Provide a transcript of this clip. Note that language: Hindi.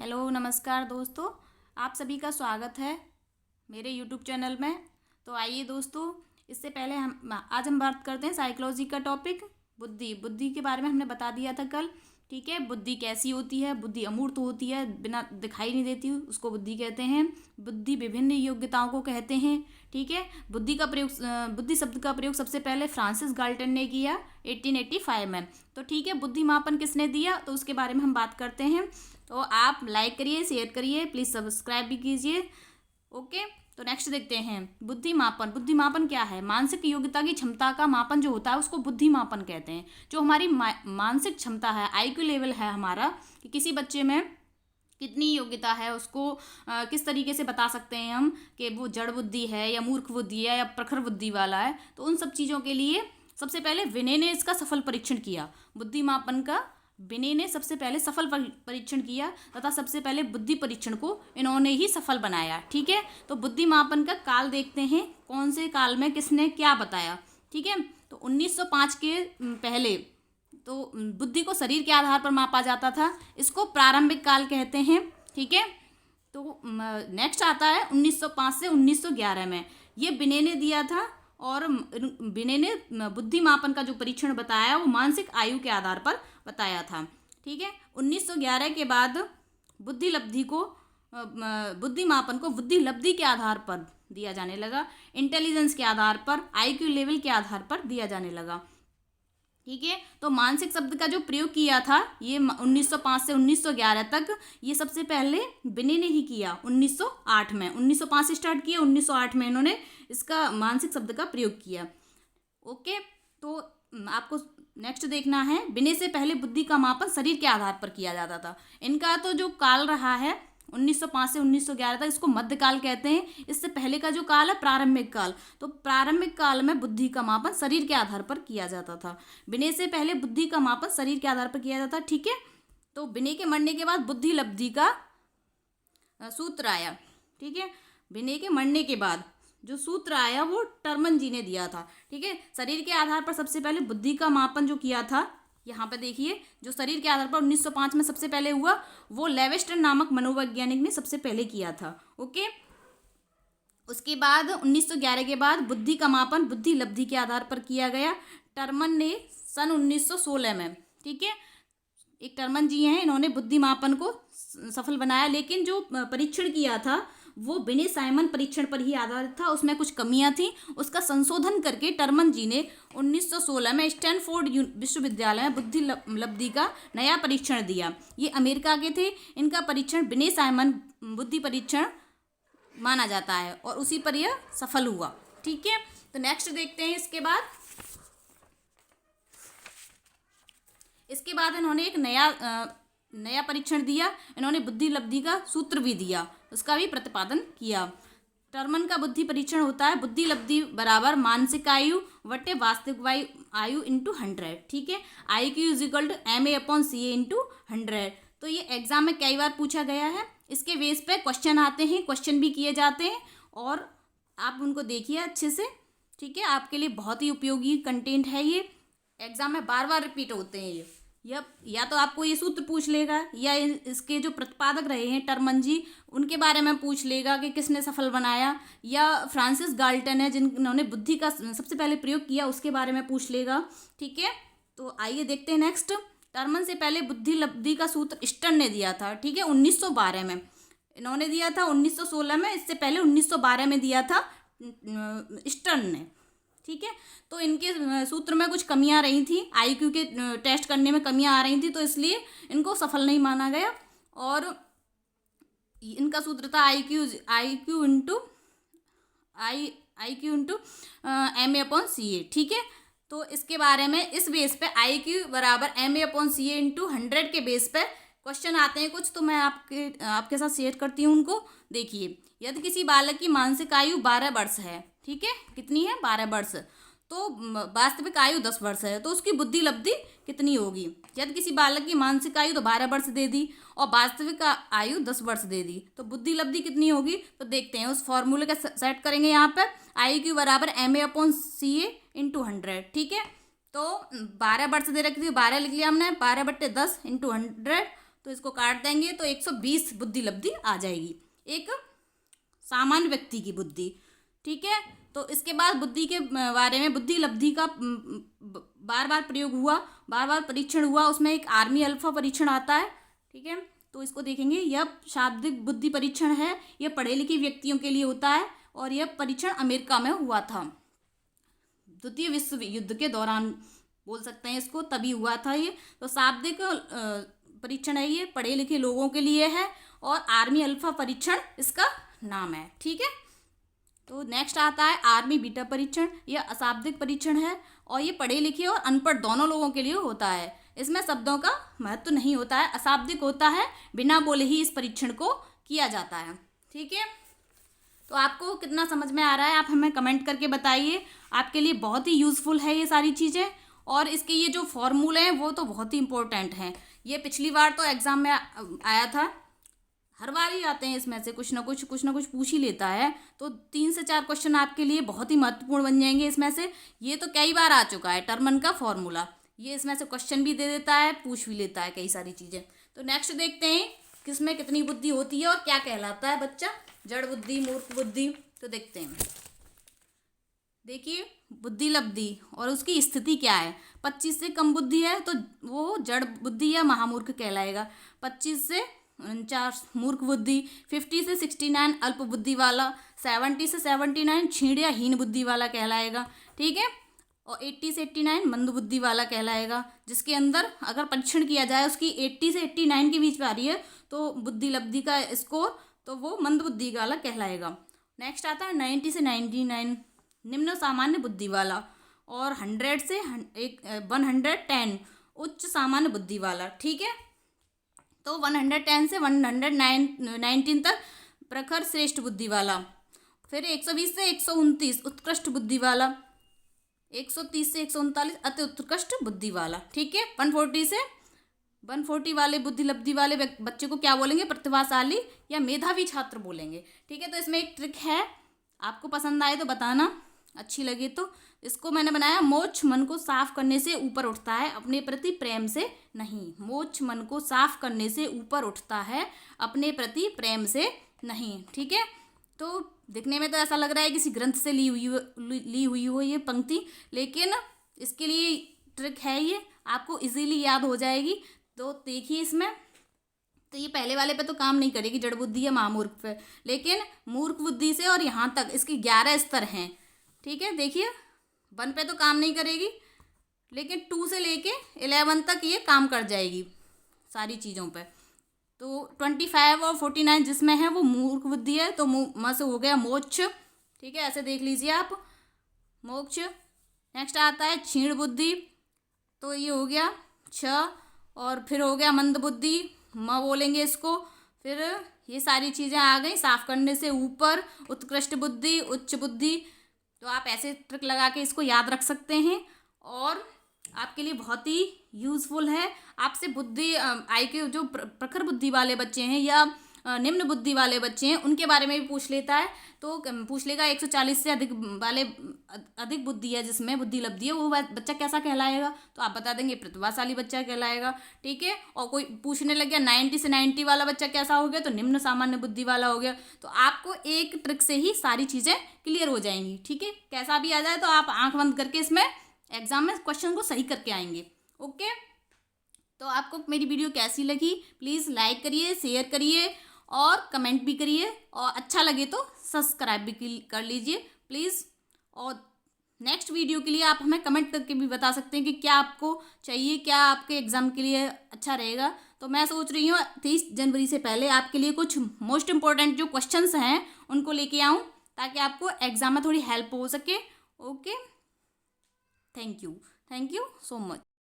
हेलो नमस्कार दोस्तों, आप सभी का स्वागत है मेरे यूट्यूब चैनल में। तो आइए दोस्तों, इससे पहले आज हम बात करते हैं साइकोलॉजी का टॉपिक बुद्धि। बुद्धि के बारे में हमने बता दिया था कल। ठीक है, बुद्धि कैसी होती है? बुद्धि अमूर्त होती है, बिना दिखाई नहीं देती, उसको बुद्धि कहते हैं। बुद्धि विभिन्न योग्यताओं को कहते हैं। ठीक है, बुद्धि शब्द का प्रयोग सबसे पहले फ्रांसिस गाल्टन ने किया 1885 में। तो ठीक है, बुद्धि मापन किसने दिया, तो उसके बारे में हम बात करते हैं। तो आप लाइक करिए, शेयर करिए, प्लीज़ सब्सक्राइब भी कीजिए। ओके, तो नेक्स्ट देखते हैं बुद्धि मापन। बुद्धि मापन क्या है? मानसिक योग्यता की क्षमता का मापन जो होता है उसको बुद्धि मापन कहते हैं। जो हमारी मानसिक क्षमता है, आईक्यू लेवल है हमारा, कि किसी बच्चे में कितनी योग्यता है, उसको किस तरीके से बता सकते हैं हम कि वो जड़ बुद्धि है या मूर्ख बुद्धि है या प्रखर बुद्धि वाला है। तो उन सब चीज़ों के लिए सबसे पहले विनय ने इसका सफल परीक्षण किया। बुद्धि मापन का विनय ने सबसे पहले सफल परीक्षण किया तथा सबसे पहले बुद्धि परीक्षण को इन्होंने ही सफल बनाया। ठीक है, तो बुद्धि मापन का काल देखते हैं, कौन से काल में किसने क्या बताया। ठीक है, तो 1905 के पहले तो बुद्धि को शरीर के आधार पर मापा जाता था, इसको प्रारंभिक काल कहते हैं। ठीक है, तो नेक्स्ट आता है 1905 से 1911 में, ये विनय ने दिया था। और विनय ने बुद्धि मापन का जो परीक्षण बताया वो मानसिक आयु के आधार पर बताया था। ठीक है, 1911 के बाद बुद्धि लब्धि को बुद्धि मापन को बुद्धि लब्धि के आधार पर दिया जाने लगा, इंटेलिजेंस के आधार पर, आईक्यू लेवल के आधार पर दिया जाने लगा। ठीक है, तो मानसिक शब्द का जो प्रयोग किया था ये 1905 से 1911 तक, ये सबसे पहले विनय ने ही किया 1908 में। 1905 से स्टार्ट किया, 1908 में इन्होंने इसका मानसिक शब्द का प्रयोग किया। ओके, तो आपको नेक्स्ट देखना है, विनय से पहले बुद्धि का मापन शरीर के आधार पर किया जाता था। इनका तो जो काल रहा है 1905 से 1911 तक, इसको मध्यकाल कहते हैं। इससे पहले का जो काल है प्रारंभिक काल। तो प्रारंभिक काल में बुद्धि का मापन शरीर के आधार पर किया जाता था। विनय से पहले बुद्धि का मापन शरीर के आधार पर किया जाता था। ठीक है, तो विनय के मरने के बाद बुद्धि लब्धि का सूत्र आया। ठीक है, विनय के मरने के बाद जो सूत्र आया वो टर्मन जी ने दिया था। ठीक है, शरीर के आधार पर सबसे पहले बुद्धि का मापन जो किया था, यहाँ पे देखिए, जो शरीर के आधार पर 1905 में सबसे पहले हुआ वो लेवेस्टर नामक मनोवैज्ञानिक ने सबसे पहले किया था। ओके, उसके बाद 1911 के बाद बुद्धि का मापन बुद्धि लब्धि के आधार पर किया गया, टर्मन ने सन 1916 में। ठीक है, एक टर्मन जी हैं, इन्होंने बुद्धि मापन को सफल बनाया, लेकिन जो परीक्षण किया था वो विनय साइमन परीक्षण पर ही आधारित था, उसमें कुछ कमियां थी। उसका संशोधन करके टर्मन जी ने 1916 में स्टैनफोर्ड विश्वविद्यालय में बुद्धि लब्धि का नया परीक्षण दिया। ये अमेरिका के थे, इनका परीक्षण विनय साइमन बुद्धि परीक्षण माना जाता है और उसी पर यह सफल हुआ। ठीक है, तो नेक्स्ट देखते हैं। इसके बाद इन्होंने एक नया परीक्षण दिया। इन्होंने बुद्धि लब्धि का सूत्र भी दिया, उसका भी प्रतिपादन किया। टर्मन का बुद्धि परीक्षण होता है बुद्धि लब्धि बराबर मानसिक आयु बटे वास्तविक आयु इंटू 100। ठीक है, IQ is equal to MA/CA into 100। तो ये एग्जाम में कई बार पूछा गया है। इसके बेस पे क्वेश्चन आते हैं, क्वेश्चन भी किए जाते हैं, और आप उनको देखिए अच्छे से। ठीक है, आपके लिए बहुत ही उपयोगी कंटेंट है ये, एग्जाम में बार बार रिपीट होते हैं ये। या तो आपको ये सूत्र पूछ लेगा, या इसके जो प्रतिपादक रहे हैं टर्मन जी, उनके बारे में पूछ लेगा कि किसने सफल बनाया, या फ्रांसिस गाल्टन है जिन्होंने बुद्धि का सबसे पहले प्रयोग किया, उसके बारे में पूछ लेगा। ठीक है, तो आइए देखते हैं नेक्स्ट। टर्मन से पहले बुद्धि लब्धि का सूत्र स्टर्न ने दिया था। ठीक है, 1912 में इन्होंने दिया था, 1916 में, इससे पहले 1912 में दिया था स्टर्न ने। ठीक है, तो इनके सूत्र में कुछ कमियां रही थी, IQ के टेस्ट करने में कमियां आ रही थी, तो इसलिए इनको सफल नहीं माना गया। और इनका सूत्र था IQ इंटू MA/CA। ठीक है, तो इसके बारे में इस बेस पे IQ बराबर MA/CA इंटू 100 के बेस पे क्वेश्चन आते हैं कुछ, तो मैं आपके साथ शेयर करती हूँ उनको। देखिए, यदि किसी बालक की मानसिक आयु 12 वर्ष है, ठीक है, कितनी है? 12 वर्ष, तो वास्तविक आयु 10 वर्ष है, तो उसकी बुद्धि लब्धि कितनी होगी? यदि किसी बालक की मानसिक आयु तो 12 वर्ष दे दी और वास्तविक आयु 10 वर्ष दे दी, तो बुद्धि लब्धि कितनी होगी? तो देखते हैं, उस फॉर्मूले का सेट करेंगे यहाँ पर। IQ बराबर MA/CA इंटू 100। ठीक है, तो 12 वर्ष दे रखी थी, 12 लिख लिया हमने, 12/10 इंटू 100, तो इसको काट देंगे तो 120 बुद्धि लब्धि आ जाएगी, एक सामान्य व्यक्ति की बुद्धि। ठीक है, तो इसके बाद बुद्धि के बारे में, बुद्धि लब्धि का बार बार प्रयोग हुआ, बार बार परीक्षण हुआ, उसमें एक आर्मी अल्फा परीक्षण आता है। ठीक है, तो इसको देखेंगे। यह शाब्दिक बुद्धि परीक्षण है, यह पढ़े लिखे व्यक्तियों के लिए होता है और यह परीक्षण अमेरिका में हुआ था, द्वितीय विश्व युद्ध के दौरान बोल सकते हैं इसको, तभी हुआ था ये। तो शाब्दिक परीक्षण है, ये पढ़े लिखे लोगों के लिए है और आर्मी अल्फा परीक्षण इसका नाम है। ठीक है, तो नेक्स्ट आता है आर्मी बीटा परीक्षण। यह अशाब्दिक परीक्षण है और ये पढ़े लिखे और अनपढ़ दोनों लोगों के लिए होता है। इसमें शब्दों का महत्व नहीं होता है, अशाब्दिक होता है, बिना बोले ही इस परीक्षण को किया जाता है। ठीक है, तो आपको कितना समझ में आ रहा है आप हमें कमेंट करके बताइए। आपके लिए बहुत ही यूज़फुल है ये सारी चीज़ें, और इसके ये जो फॉर्मूले हैं वो तो बहुत ही इंपॉर्टेंट हैं। ये पिछली बार तो एग्ज़ाम में आया था, हर बार ही आते हैं, इसमें से कुछ ना कुछ पूछ ही लेता है। तो 3 से 4 क्वेश्चन आपके लिए बहुत ही महत्वपूर्ण बन जाएंगे इसमें से। ये तो कई बार आ चुका है टर्मन का फॉर्मूला, ये इसमें से क्वेश्चन भी दे देता है, पूछ भी लेता है कई सारी चीज़ें। तो नेक्स्ट देखते हैं किसमें कितनी बुद्धि होती है और क्या कहलाता है बच्चा, जड़ बुद्धि, मूर्ख बुद्धि। तो देखते हैं, देखिए बुद्धि लब्धि और उसकी स्थिति क्या है। 25 से कम बुद्धि है तो वो जड़ बुद्धि या महामूर्ख कहलाएगा। 25 से 49 मूर्ख बुद्धि, 50 से 69 अल्प बुद्धि वाला, 70 से 79 छीण या हीन बुद्धि वाला कहलाएगा। ठीक है, और 80 से 89 मंद बुद्धि वाला कहलाएगा। जिसके अंदर अगर परीक्षण किया जाए उसकी 80 से 89 के बीच में आ रही है तो बुद्धि लब्धि का स्कोर, तो वो मंद बुद्धि वाला कहलाएगा। नेक्स्ट आता है 90 से 99 निम्न सामान्य बुद्धि वाला, और 100 से 110 उच्च सामान्य बुद्धि वाला। ठीक है, तो 110 से 119 तक प्रखर श्रेष्ठ बुद्धि वाला, फिर 120 से 129 उत्कृष्ट बुद्धि वाला, 130 से 139 अति उत्कृष्ट बुद्धि वाला। ठीक है, 140 से 140 वाले बुद्धि लब्धि वाले बच्चे को क्या बोलेंगे, प्रतिभाशाली या मेधावी छात्र बोलेंगे। ठीक है, तो इसमें एक ट्रिक है, आपको पसंद आए तो बताना, अच्छी लगे तो। इसको मैंने बनाया, मोक्ष मन को साफ करने से ऊपर उठता है, अपने प्रति प्रेम से नहीं। मोक्ष मन को साफ करने से ऊपर उठता है, अपने प्रति प्रेम से नहीं। ठीक है, तो दिखने में तो ऐसा लग रहा है किसी ग्रंथ से ली हुई हो ये पंक्ति, लेकिन इसके लिए ट्रिक है, ये आपको इजीली याद हो जाएगी। तो देखिए इसमें, तो ये पहले वाले पे तो काम नहीं करेगी, जड़ बुद्धि या महामूर्ख पे, लेकिन मूर्ख बुद्धि से और यहाँ तक इसके 11 स्तर हैं। ठीक है, देखिए 1 पे तो काम नहीं करेगी, लेकिन 2 से लेके 11 तक ये काम कर जाएगी सारी चीज़ों पे। तो 25 और 49 जिसमें है वो मूर्ख बुद्धि है, तो म से हो गया मोक्ष। ठीक है, ऐसे देख लीजिए आप, मोक्ष। नेक्स्ट आता है क्षीण बुद्धि, तो ये हो गया 6, और फिर हो गया मंद बुद्धि, म बोलेंगे इसको। फिर ये सारी चीज़ें आ गई साफ करने से ऊपर, उत्कृष्ट बुद्धि, उच्च बुद्धि। तो आप ऐसे ट्रिक लगा के इसको याद रख सकते हैं और आपके लिए बहुत ही यूज़फुल है। आपसे बुद्धि आई के जो प्रखर बुद्धि वाले बच्चे हैं या निम्न बुद्धि वाले बच्चे हैं उनके बारे में भी पूछ लेता है, तो पूछ लेगा 140 से अधिक वाले, अधिक बुद्धि है जिसमें बुद्धि लब्धि है, वो बच्चा कैसा कहलाएगा, तो आप बता देंगे प्रतिभाशाली बच्चा कहलाएगा। ठीक है, और कोई पूछने लग गया 90 से 90 वाला बच्चा कैसा हो गया, तो निम्न सामान्य बुद्धि वाला हो गया। तो आपको एक ट्रिक से ही सारी चीज़ें क्लियर हो जाएंगी। ठीक है, कैसा भी आ जाए तो आप आँख बंद करके इसमें एग्जाम में क्वेश्चन को सही करके आएंगे। ओके, तो आपको मेरी वीडियो कैसी लगी, प्लीज़ लाइक करिए, शेयर करिए और कमेंट भी करिए, और अच्छा लगे तो सब्सक्राइब भी कर लीजिए प्लीज़। और नेक्स्ट वीडियो के लिए आप हमें कमेंट करके भी बता सकते हैं कि क्या आपको चाहिए, क्या आपके एग्ज़ाम के लिए अच्छा रहेगा। तो मैं सोच रही हूँ 30 जनवरी से पहले आपके लिए कुछ मोस्ट इम्पॉर्टेंट जो क्वेश्चंस हैं उनको लेके आऊँ, ताकि आपको एग्ज़ाम में थोड़ी हेल्प हो सके। Okay, thank you so much.